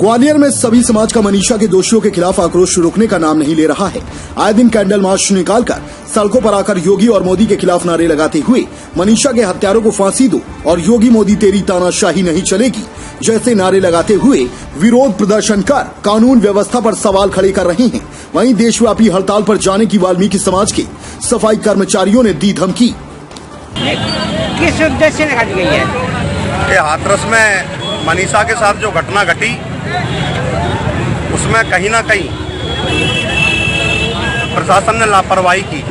ग्वालियर में सभी समाज का मनीषा के दोषियों के खिलाफ आक्रोश रुकने का नाम नहीं ले रहा है। आए दिन कैंडल मार्च निकालकर सड़कों पर आकर योगी और मोदी के खिलाफ नारे लगाते हुए मनीषा के हत्यारों को फांसी दो और योगी मोदी तेरी तानाशाही नहीं चलेगी जैसे नारे लगाते हुए विरोध प्रदर्शन कर कानून व्यवस्था पर सवाल खड़े कर रहे हैं। वहीं देशव्यापी हड़ताल पर जाने की वाल्मीकि समाज के सफाई कर्मचारियों ने दी धमकी। किस उद्देश्य से लगाई गई है? ये हाथरस में मनीषा के साथ जो घटना घटी उसमें कहीं ना कहीं प्रशासन ने लापरवाही की।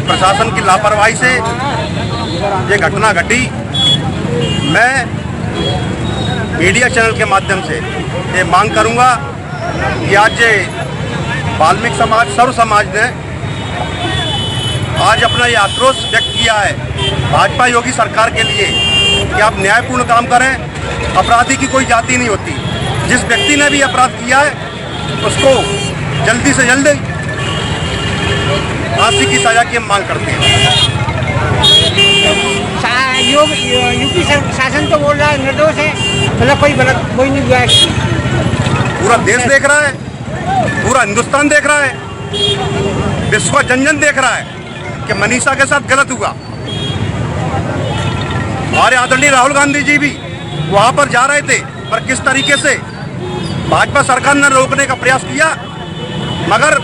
प्रशासन की लापरवाही से ये घटना घटी। मैं मीडिया चैनल के माध्यम से ये मांग करूंगा कि आज ये वाल्मीकि समाज सर्व समाज ने आज अपना ये आक्रोश व्यक्त किया है भाजपा योगी सरकार के लिए कि आप न्यायपूर्ण काम करें। अपराधी की कोई जाति नहीं होती। जिस व्यक्ति ने भी अपराध किया है उसको जल्दी से जल्दी फांसी की सजा की हम मांग करते हैं। यूपी शासन तो बोल रहा है निर्दोष है, मतलब कोई नहीं हुआ है। पूरा देश देख रहा है, पूरा हिंदुस्तान देख रहा है, विश्व का जन देख रहा है कि मनीषा के साथ गलत हुआ। हमारे आदरणीय राहुल गांधी जी भी वहां पर जा रहे थे, पर किस तरीके से भाजपा सरकार ने रोकने का प्रयास किया, मगर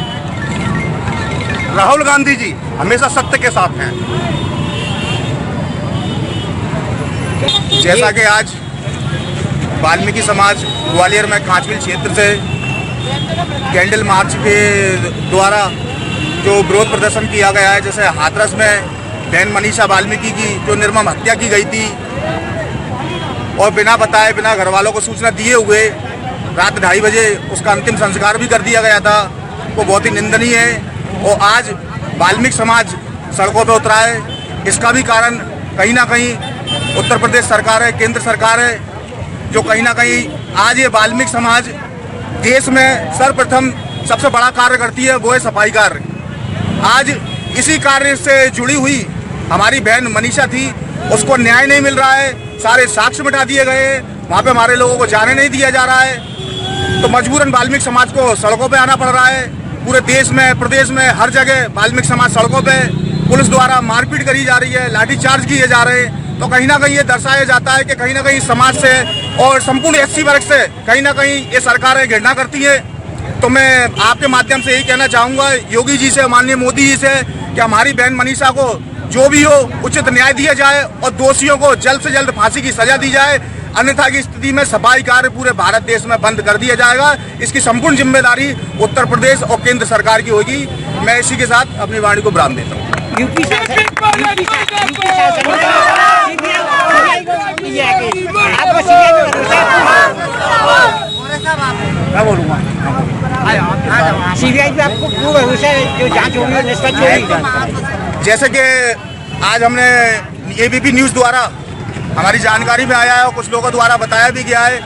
राहुल गांधी जी हमेशा सत्य के साथ हैं। जैसा कि आज वाल्मीकि समाज ग्वालियर में कांचविल क्षेत्र से कैंडल मार्च के द्वारा जो विरोध प्रदर्शन किया गया है, जैसे हाथरस में बहन मनीषा वाल्मीकि की जो निर्मम हत्या की गई थी और बिना बताए बिना घर वालों को सूचना दिए हुए रात 2:30 बजे उसका अंतिम संस्कार भी कर दिया गया था, वो बहुत ही निंदनीय है। और आज वाल्मीकि समाज सड़कों पर उतरा है। इसका भी कारण कहीं ना कहीं उत्तर प्रदेश सरकार है, केंद्र सरकार है, जो कहीं ना कहीं आज ये वाल्मीकि समाज देश में सर्वप्रथम सबसे बड़ा कार्य करती है, वो है सफाई कार्य। आज इसी कार्य से जुड़ी हुई हमारी बहन मनीषा थी, उसको न्याय नहीं मिल रहा है। सारे साक्ष्य मिटा दिए गए, वहाँ पे हमारे लोगों को जाने नहीं दिया जा रहा है, तो मजबूरन वाल्मीकि समाज को सड़कों पे आना पड़ रहा है। पूरे देश में प्रदेश में हर जगह वाल्मीकि समाज सड़कों पे पुलिस द्वारा मारपीट करी जा रही है, लाठीचार्ज किए जा रहे हैं। तो कहीं ना कहीं ये दर्शाया जाता है कि कहीं ना कहीं समाज से और संपूर्ण एससी वर्ग से कहीं ना कहीं ये सरकारें घृणा करती है। तो मैं आपके माध्यम से यही कहना चाहूँगा योगी जी से, माननीय मोदी जी से, कि हमारी बहन मनीषा को जो भी हो उचित न्याय दिया जाए और दोषियों को जल्द से जल्द फांसी की सजा दी जाए। अन्यथा की स्थिति में सफाई कार्य पूरे भारत देश में बंद कर दिया जाएगा। इसकी संपूर्ण जिम्मेदारी उत्तर प्रदेश और केंद्र सरकार की होगी। मैं इसी के साथ अपनी वाणी को विराम देता हूँ। सीबीआई पे आपको क्यों भरोसा है जो जांच होगी निष्पक्ष होगी? जैसे कि आज हमने एबीपी न्यूज़ द्वारा हमारी जानकारी में आया है और कुछ लोगों द्वारा बताया भी गया है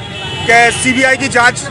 कि सीबीआई की जांच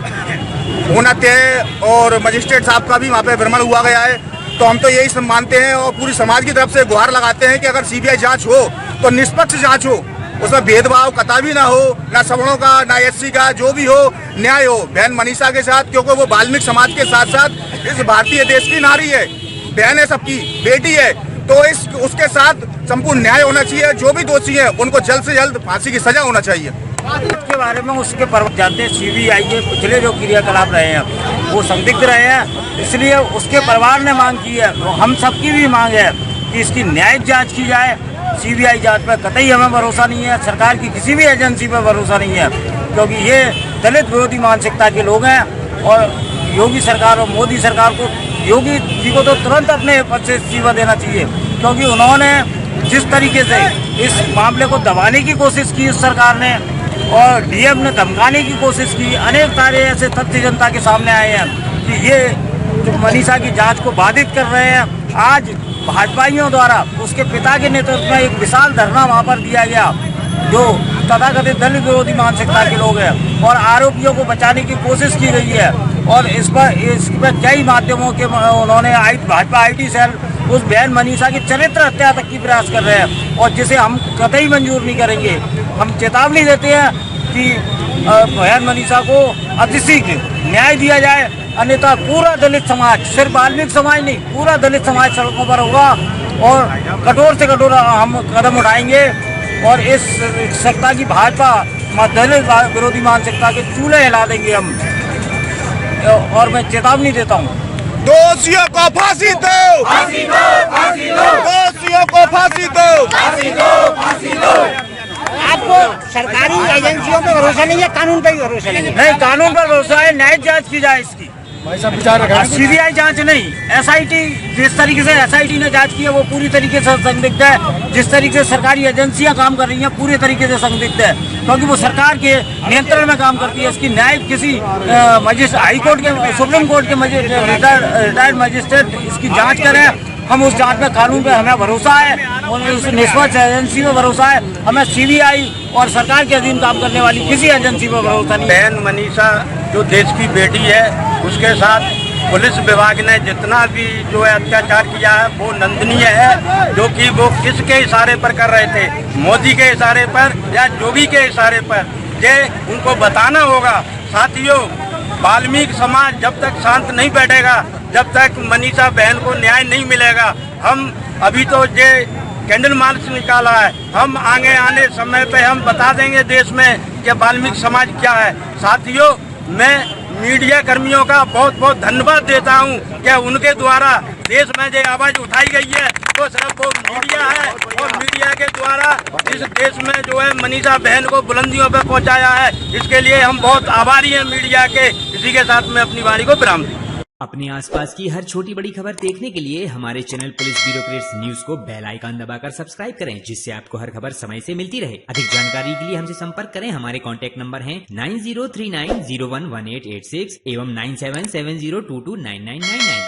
होना तय है और मजिस्ट्रेट साहब का भी वहाँ पे भ्रमण हुआ गया है। तो हम तो यही सब मानते हैं और पूरी समाज की तरफ से गुहार लगाते हैं कि अगर सीबीआई जांच हो तो निष्पक्ष जांच हो, उसमें भेदभाव कतई ना हो, ना सवर्णों का ना एससी का, जो भी हो न्याय हो बहन मनीषा के साथ, क्योंकि वो वाल्मीकि समाज के साथ साथ इस भारतीय देश की नारी है, बहन है, सबकी बेटी है। तो उसके साथ संपूर्ण न्याय होना चाहिए। जो भी दोषी है उनको जल्द से जल्द फांसी की सजा होना चाहिए। इसके बारे में उसके जानते हैं सीबीआई के पिछले जो क्रियाकलाप रहे हैं वो संदिग्ध रहे हैं, इसलिए उसके परिवार ने मांग की है, हम सबकी भी मांग है कि इसकी न्यायिक जांच की जाए। सीबीआई जांच पर कतई हमें भरोसा नहीं है, सरकार की किसी भी एजेंसी पर भरोसा नहीं है, क्योंकि ये दलित विरोधी मानसिकता के लोग हैं। और योगी सरकार और मोदी सरकार को, योगी जी को तो तुरंत अपने पद से इस्तीफा देना चाहिए, क्योंकि उन्होंने जिस तरीके से इस मामले को दबाने की कोशिश की इस सरकार ने और डीएम ने धमकाने की कोशिश की, अनेक सारे ऐसे तथ्य जनता के सामने आए हैं कि ये जो मनीषा की जांच को बाधित कर रहे हैं। आज भाजपाइयों द्वारा उसके पिता के नेतृत्व में एक विशाल धरना वहाँ पर दिया गया, जो तथाकथित दलित विरोधी मानसिकता के लोग हैं, और आरोपियों को बचाने की कोशिश की गई है। और इस पर कई माध्यमों के उन्होंने भाजपा आईटी सेल उस बहन मनीषा की चरित्र हत्या तक की प्रयास कर रहे हैं, और जिसे हम कतई मंजूर नहीं करेंगे। हम चेतावनी देते हैं कि बहन मनीषा को अतिशीघ्र न्याय दिया जाए, अन्यथा पूरा दलित समाज, सिर्फ वाल्मीकि समाज नहीं, पूरा दलित समाज सड़कों पर होगा और कठोर से कठोर हम कदम उठाएंगे और इस सत्ता की भाजपा दलित विरोधी मानसिकता के चूल्हे हिला देंगे हम। और मैं चेतावनी देता हूँ, दोषियों को फांसी दो, फांसी दो, फांसी दो, दोषियों को फांसी दो, फांसी दो, फांसी दो। आपको सरकारी एजेंसियों पे भरोसा नहीं है, कानून पे भी भरोसा नहीं है? नहीं, कानून पर भरोसा है, न्यायिक जांच की जाए इसकी, सीबीआई जांच नहीं, एसआईटी। जिस तरीके से एसआईटी ने जांच की है वो पूरी तरीके से संदिग्ध है। जिस तरीके से सरकारी एजेंसियां काम कर रही हैं पूरी तरीके से संदिग्ध है, क्योंकि वो सरकार के नियंत्रण में काम करती है। इसकी न्यायिक किसी हाई कोर्ट के, सुप्रीम कोर्ट के रिटायर्ड मजिस्ट्रेट इसकी जाँच करें। हम उस जांच में, कानून पे हमें भरोसा है और उस निष्पक्ष एजेंसी में भरोसा है। हमें सीबीआई और सरकार के अधीन काम करने वाली किसी एजेंसी पर भरोसा नहीं है। बहन मनीषा जो देश की बेटी है, उसके साथ पुलिस विभाग ने जितना भी जो है अत्याचार किया है वो निंदनीय है। जो कि वो किसके इशारे पर कर रहे थे, मोदी के इशारे पर या जोगी के इशारे पर, ये उनको बताना होगा। साथियों, वाल्मीकि समाज जब तक शांत नहीं बैठेगा, जब तक मनीषा बहन को न्याय नहीं मिलेगा, हम अभी तो ये कैंडल मार्च निकाला है, हम आगे आने समय पे हम बता देंगे देश में कि वाल्मीकि समाज क्या है। साथियों, मैं मीडिया कर्मियों का बहुत बहुत धन्यवाद देता हूं कि उनके द्वारा देश में जो आवाज उठाई गई है वो सिर्फ वो मीडिया है और मीडिया के द्वारा इस देश में जो है मनीषा बहन को बुलंदियों पर पहुंचाया है। इसके लिए हम बहुत आभारी हैं मीडिया के। इसी के साथ मैं अपनी वाणी को विराम दूं। अपने आसपास की हर छोटी बड़ी खबर देखने के लिए हमारे चैनल पुलिस ब्यूरोक्रेट्स न्यूज को बेल आइकन दबाकर सब्सक्राइब करें, जिससे आपको हर खबर समय से मिलती रहे। अधिक जानकारी के लिए हमसे संपर्क करें। हमारे कॉन्टैक्ट नंबर हैं 9039011886 एवं 9770229999।